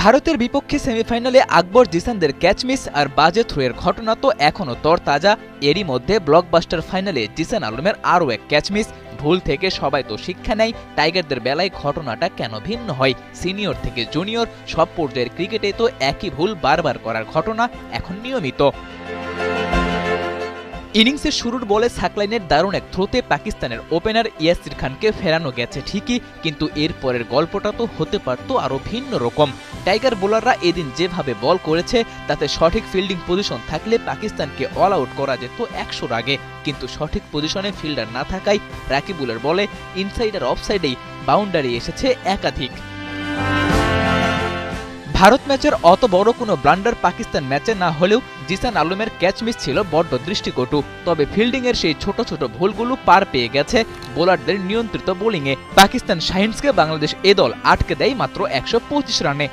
ভারতের বিপক্ষে সেমিফাইনালে আকবর জিসানদের ক্যাচ মিস আর বাজে থ্রোয়ের ঘটনা তো এখনও তরতাজা। এরই মধ্যে ব্লকবাস্টার ফাইনালে জিসান আলমের আরও এক ক্যাচ মিস। ভুল থেকে সবাই তো শিক্ষা নেয়, টাইগারদের বেলায় ঘটনাটা কেন ভিন্ন হয়? সিনিয়র থেকে জুনিয়র সব পর্যায়ের ক্রিকেটে তো একই ভুল বারবার করার ঘটনা এখন নিয়মিত। ইনিংসের শুরুর বলে সাকলাইনের দারুণ এক থ্রোতে পাকিস্তানের ওপেনার ইয়াসির খানকে ফেরানো গেছে ঠিকই, কিন্তু এর পরের গল্পটা তো হতে পারত আরও ভিন্ন রকম। টাইগার বোলাররা এদিন যেভাবে বল করেছে তাতে সঠিক ফিল্ডিং পজিশন থাকলে পাকিস্তানকে অল আউট করা যেত ১০০ রাগে, কিন্তু সঠিক পজিশনে ফিল্ডার না থাকায় রাকিবুলের বলে ইনসাইড আর অফসাইডেই বাউন্ডারি এসেছে একাধিক। ভারত ম্যাচের অত বড় কোনো ব্লান্ডার পাকিস্তান ম্যাচে না হলেও জিসান আলমের ক্যাচ মিস ছিল বড্ড দৃষ্টিকটু। তবে ফিল্ডিংয়ের সেই ছোট ছোট ভুলগুলো পার পেয়ে গেছে বোলারদের নিয়ন্ত্রিত বোলিংয়ে। পাকিস্তান শাহিনসকে বাংলাদেশ এ দল আটকে দেয় মাত্র ১২৫ রানে।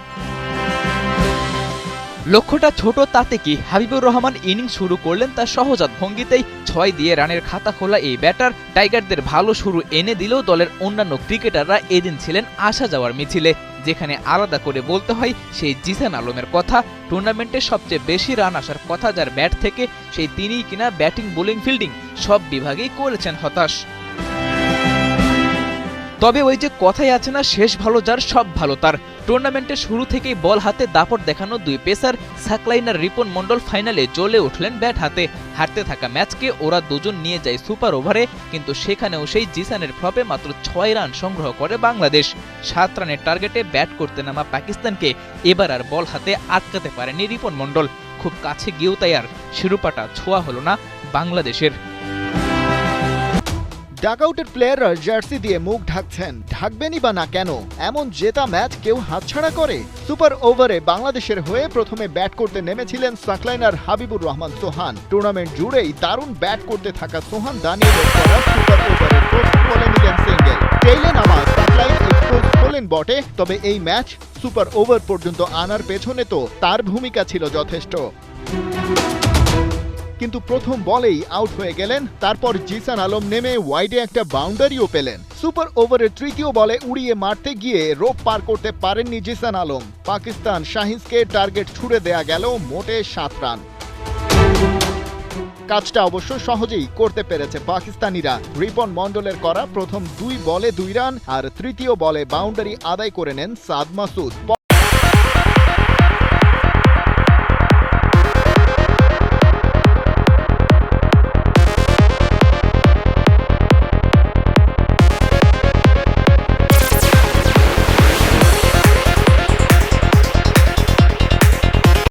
লক্ষ্যটা ছোট তাতে কি, হাবিবুর রহমান ইনিংস শুরু করলেন তার সহজাত ভঙ্গিতেই। ৬ দিয়ে রানের খাতা খোলা এই ব্যাটার টাইগারদের ভালো শুরু এনে দিলেও দলের অন্যান্য ক্রিকেটাররা এদিন ছিলেন আসা যাওয়ার মিছিলে। যেখানে আলাদা করে বলতে হয় সেই জিসান আলমের কথা। টুর্নামেন্টে সবচেয়ে বেশি রান আসার কথা যার ব্যাট থেকে, সেই তিনিই কিনা ব্যাটিং বোলিং ফিল্ডিং সব বিভাগেই করেছেন হতাশ। তবে ওই যে কথাই আছে না, শেষ ভালো যার সব ভালো তার। টুর্নামেন্টের শুরু থেকেই বল হাতে দাপট দেখানো দুই পেসার সাকলাইন আর রিপন মন্ডল ফাইনালে জ্বলে উঠলেন ব্যাট হাতে। হারতে থাকা ম্যাচকে ওরা দুজন নিয়ে যায় সুপার ওভারে, কিন্তু সেখানেও সেই জিসানের ফ্লপে মাত্র ৬ রান সংগ্রহ করে বাংলাদেশ। ৭ রানের টার্গেটে ব্যাট করতে নামা পাকিস্তানকে এবার আর বল হাতে আটকাতে পারেনি রিপন মন্ডল। খুব কাছে গিয়েও তাই আর শিরোপাটা ছোঁয়া হলো না বাংলাদেশের। ডাকআউটের প্লেয়াররা জার্সি দিয়ে মুখ ঢাকছেন, ঢাকবেনই বা না কেন? এমন জেতা ম্যাচ কেউ হাতছাড়া করে? সুপার ওভারে বাংলাদেশের হয়ে প্রথমে ব্যাট করতে নেমেছিলেন সাকলাইনার হাবিবুর রহমান সোহান। টুর্নামেন্ট জুড়েই দারুণ ব্যাট করতে থাকা সোহান দানিয়েলের সুপার ওভারের প্রথম বলে নিলেন সিঙ্গেল। টেইলে নামা সাকলাইন এক্সপোজ হলেন বটে, তবে এই ম্যাচ সুপার ওভার পর্যন্ত আনার পেছনে তো তার ভূমিকা ছিল যথেষ্ট। কিন্তু প্রথম বলেই আউট হয়ে গেলেন। তারপর জিসান আলম নেমে ওয়াইডে একটা বাউন্ডারিও পেলেন। সুপার ওভারের তৃতীয় বলে উড়িয়ে মারতে গিয়ে রোপ পার করতে পারেননি জিসান আলম। পাকিস্তান শাহিনসকে টার্গেট ছুড়ে দেয়া গেল মোটে ৭ রান। কাজটা অবশ্য সহজেই করতে পেরেছে পাকিস্তানিরা। রিপন মন্ডলের করা প্রথম ২ বলে ২ রান আর তৃতীয় বলে বাউন্ডারি আদায় করে নেন সাদ মাসুদ।